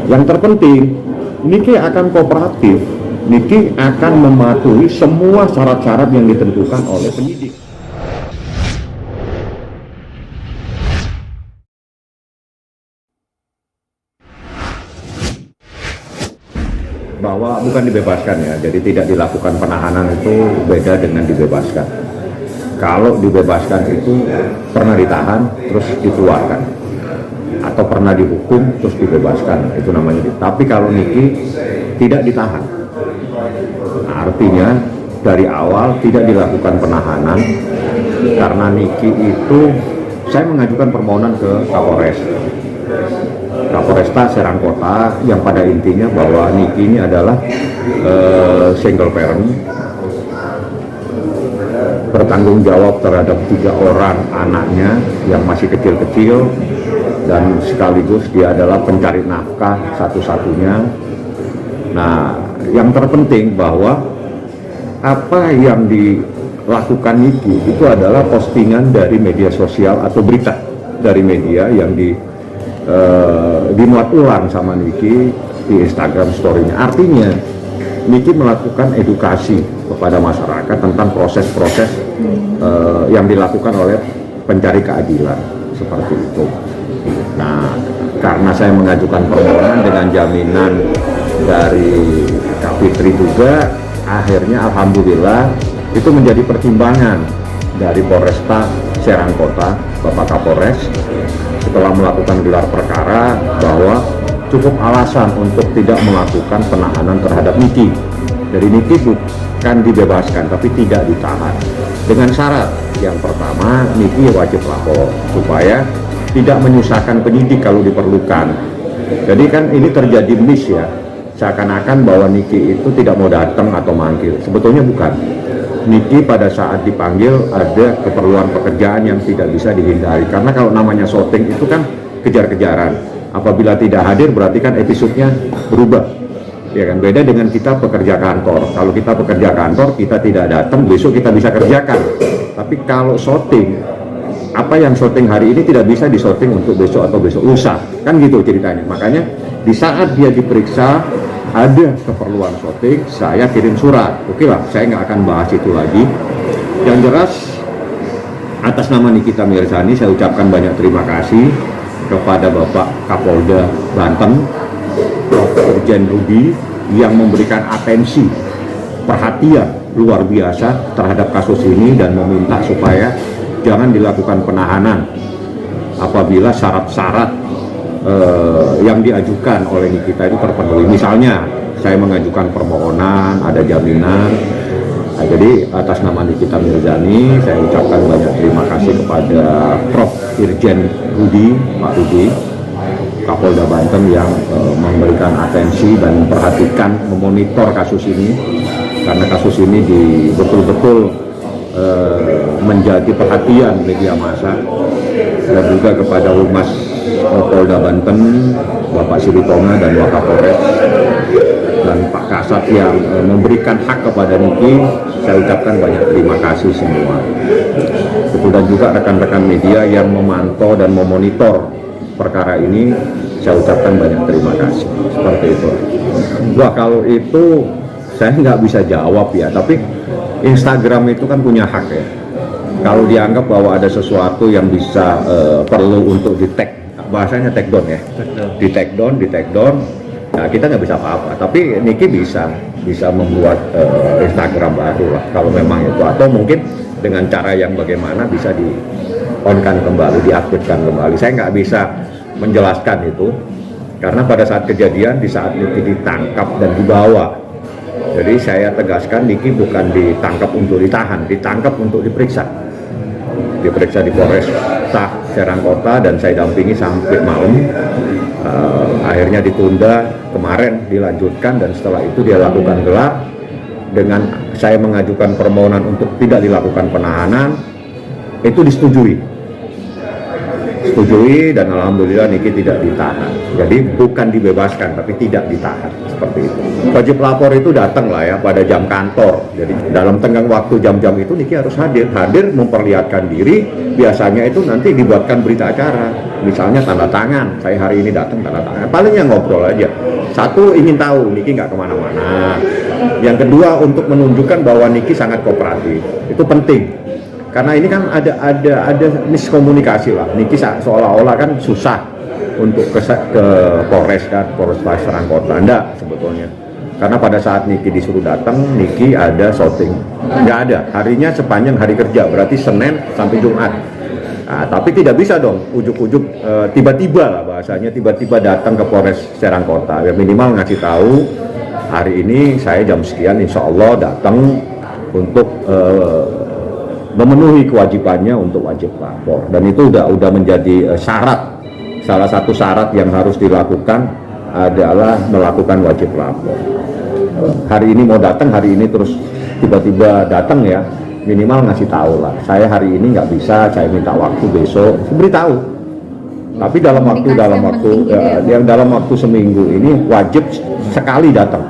yang terpenting, Niki akan kooperatif. Niki akan mematuhi semua syarat-syarat yang ditentukan oleh penyidik. Bahwa bukan dibebaskan ya, jadi tidak dilakukan penahanan itu beda dengan dibebaskan. Kalau dibebaskan itu pernah ditahan terus dikeluarkan, atau pernah dihukum terus dibebaskan, itu namanya. Tapi kalau Niki tidak ditahan, artinya dari awal tidak dilakukan penahanan. Karena Niki itu, saya mengajukan permohonan ke Kapolresta Serang Kota, yang pada intinya bahwa Niki ini adalah single parent, bertanggung jawab terhadap 3 orang anaknya yang masih kecil-kecil, dan sekaligus dia adalah pencari nafkah satu-satunya. Nah, yang terpenting bahwa apa yang dilakukan Niki itu adalah postingan dari media sosial atau berita dari media yang dimuat ulang sama Niki di Instagram story-nya. Artinya Niki melakukan edukasi kepada masyarakat tentang proses-proses yang dilakukan oleh pencari keadilan, seperti itu. Nah, karena saya mengajukan permohonan dengan jaminan dari Kak Fitri juga, akhirnya alhamdulillah itu menjadi pertimbangan dari Polresta Serang Kota, Bapak Kapolres, setelah melakukan gelar perkara, bahwa cukup alasan untuk tidak melakukan penahanan terhadap Niki. Jadi Niki bukan dibebaskan, tapi tidak ditahan. Dengan syarat, yang pertama, Niki wajib lapor, supaya tidak menyusahkan penyidik kalau diperlukan. Jadi kan ini terjadi miss ya, seakan-akan bahwa Niki itu tidak mau datang atau manggil. Sebetulnya bukan. Niki pada saat dipanggil ada keperluan pekerjaan yang tidak bisa dihindari. Karena kalau namanya syuting itu kan kejar-kejaran. Apabila tidak hadir berarti kan episodenya berubah. Ya kan, beda dengan kita pekerja kantor. Kalau kita pekerja kantor, kita tidak datang, besok kita bisa kerjakan. Tapi kalau syuting, apa yang syuting hari ini tidak bisa disyuting untuk besok atau besok lusa. Kan gitu ceritanya. Makanya di saat dia diperiksa, ada keperluan syuting, saya kirim surat. Oke lah, saya nggak akan bahas itu lagi. Yang jelas, atas nama Nikita Mirzani, saya ucapkan banyak terima kasih kepada Bapak Kapolda Banten, Prof. Irjen Rudi, yang memberikan atensi, perhatian luar biasa terhadap kasus ini, dan meminta supaya jangan dilakukan penahanan apabila syarat-syarat yang diajukan oleh Nikita itu terpenuhi. Misalnya saya mengajukan permohonan, ada jaminan. Nah, jadi atas nama Nikita Mirzani, saya ucapkan banyak terima kasih kepada Prof. Irjen Rudi, Pak Rudi, Kapolda Banten, yang memberikan atensi dan memperhatikan, memonitor kasus ini, karena kasus ini betul-betul menjadi perhatian media massa, dan juga kepada Humas Polda Banten, Bapak Silitonga dan Wakapolres, dan Pak Kasat yang memberikan hak kepada Niki. Saya ucapkan banyak terima kasih semua. Dan juga rekan-rekan media yang memantau dan memonitor perkara ini, saya ucapkan banyak terima kasih. Seperti itu. Wah, kalau itu saya nggak bisa jawab ya, tapi Instagram itu kan punya hak ya. Kalau dianggap bahwa ada sesuatu yang bisa perlu untuk di-tag, bahasanya take down ya, di take down, nah kita nggak bisa apa-apa. Tapi Niki bisa membuat Instagram baru lah, kalau memang itu, atau mungkin dengan cara yang bagaimana bisa di-on-kan kembali, diaktifkan kembali. Saya nggak bisa menjelaskan itu, karena pada saat kejadian, di saat Niki ditangkap dan dibawa, jadi saya tegaskan, Niki bukan ditangkap untuk ditahan, ditangkap untuk diperiksa di Polresta Serang Kota, dan saya dampingi sampai malam. Akhirnya ditunda, kemarin dilanjutkan, dan setelah itu dia lakukan gelar. Dengan saya mengajukan permohonan untuk tidak dilakukan penahanan, itu disetujui, dan alhamdulillah Niki tidak ditahan. Jadi bukan dibebaskan, tapi tidak ditahan, seperti itu. Wajib lapor itu datang lah ya pada jam kantor. Jadi dalam tenggang waktu jam-jam itu Niki harus hadir memperlihatkan diri. Biasanya itu nanti dibuatkan berita acara. misalnya tanda tangan, saya hari ini datang tanda tangan, palingnya ngobrol aja. Satu, ingin tahu Niki nggak kemana-mana. Yang kedua, untuk menunjukkan bahwa Niki sangat kooperatif, itu penting. Karena ini kan ada miskomunikasi lah. Niki seolah-olah kan susah untuk ke Polres kan, Polres Serangkota. Enggak sebetulnya. Karena pada saat Niki disuruh datang, Niki ada shooting. Nggak ada. Harinya sepanjang hari kerja, berarti Senin sampai Jumat. Nah, tapi tidak bisa dong, ujuk-ujuk tiba-tiba lah bahasanya, tiba-tiba datang ke Polres Serangkota. Ya minimal ngasih tahu, hari ini saya jam sekian insya Allah datang untuk memenuhi kewajibannya untuk wajib lapor. Dan itu udah menjadi syarat, salah satu syarat yang harus dilakukan adalah melakukan wajib lapor. Hari ini mau datang, hari ini terus tiba-tiba datang ya, minimal ngasih tahu lah, saya hari ini nggak bisa, saya minta waktu besok, beritahu. Tapi dalam waktu seminggu ini wajib sekali datang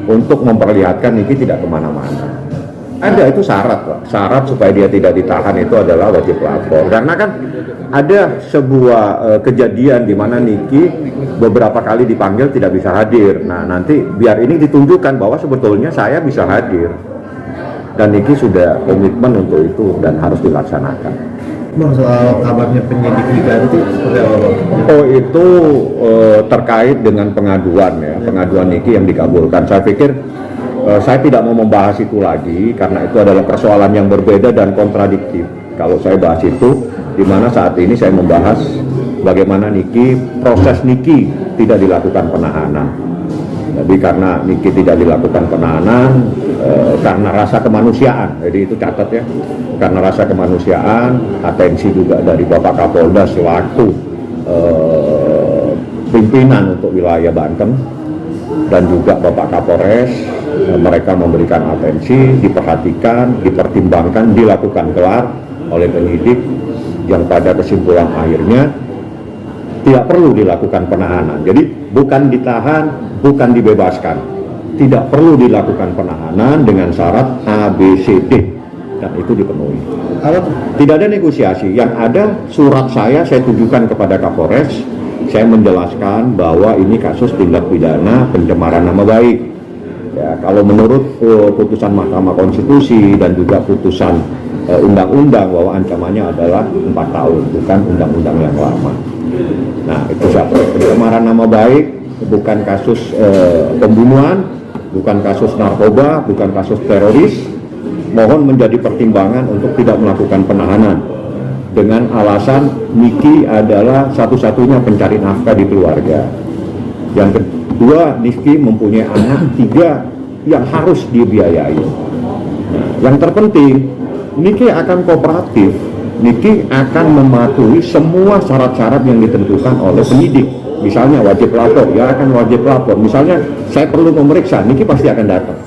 untuk memperlihatkan Niki tidak kemana-mana. Ada itu syarat lah, syarat supaya dia tidak ditahan itu adalah wajib lapor. Karena kan ada sebuah kejadian di mana Niki beberapa kali dipanggil tidak bisa hadir. Nah nanti biar ini ditunjukkan bahwa sebetulnya saya bisa hadir. Dan Niki sudah komitmen untuk itu dan harus dilaksanakan. Bang, soal kabarnya penyidik diganti seperti apa Bang? Oh itu terkait dengan pengaduan ya, pengaduan Niki yang dikabulkan. Saya pikir saya tidak mau membahas itu lagi karena itu adalah persoalan yang berbeda dan kontradiktif. Kalau saya bahas itu, di mana saat ini saya membahas bagaimana proses Niki tidak dilakukan penahanan. Jadi karena Niki tidak dilakukan penahanan karena rasa kemanusiaan, jadi itu catat ya, karena rasa kemanusiaan, atensi juga dari Bapak Kapolda selaku pimpinan untuk wilayah Banten dan juga Bapak Kapolres, mereka memberikan atensi, diperhatikan, dipertimbangkan, dilakukan gelar oleh penyidik yang pada kesimpulan akhirnya tidak perlu dilakukan penahanan. Jadi bukan ditahan, bukan dibebaskan. Tidak perlu dilakukan penahanan dengan syarat A, B, C, D. Dan itu dipenuhi. Tidak ada negosiasi. Yang ada surat saya tunjukkan kepada Kapolres. Saya menjelaskan bahwa ini kasus tindak pidana pencemaran nama baik. Ya, kalau menurut putusan Mahkamah Konstitusi dan juga putusan undang-undang bahwa ancamannya adalah 4 tahun, bukan undang-undang yang lama. Nah itu siapa? Pencemaran nama baik, bukan kasus pembunuhan, bukan kasus narkoba, bukan kasus teroris. Mohon menjadi pertimbangan untuk tidak melakukan penahanan dengan alasan Niki adalah satu-satunya pencari nafkah di keluarga. Yang kedua, Niki mempunyai anak 3 yang harus dibiayai. Nah, yang terpenting, Niki akan kooperatif. Niki akan mematuhi semua syarat-syarat yang ditentukan oleh penyidik. Misalnya wajib lapor, ya akan wajib lapor. Misalnya saya perlu memeriksa, Niki pasti akan datang.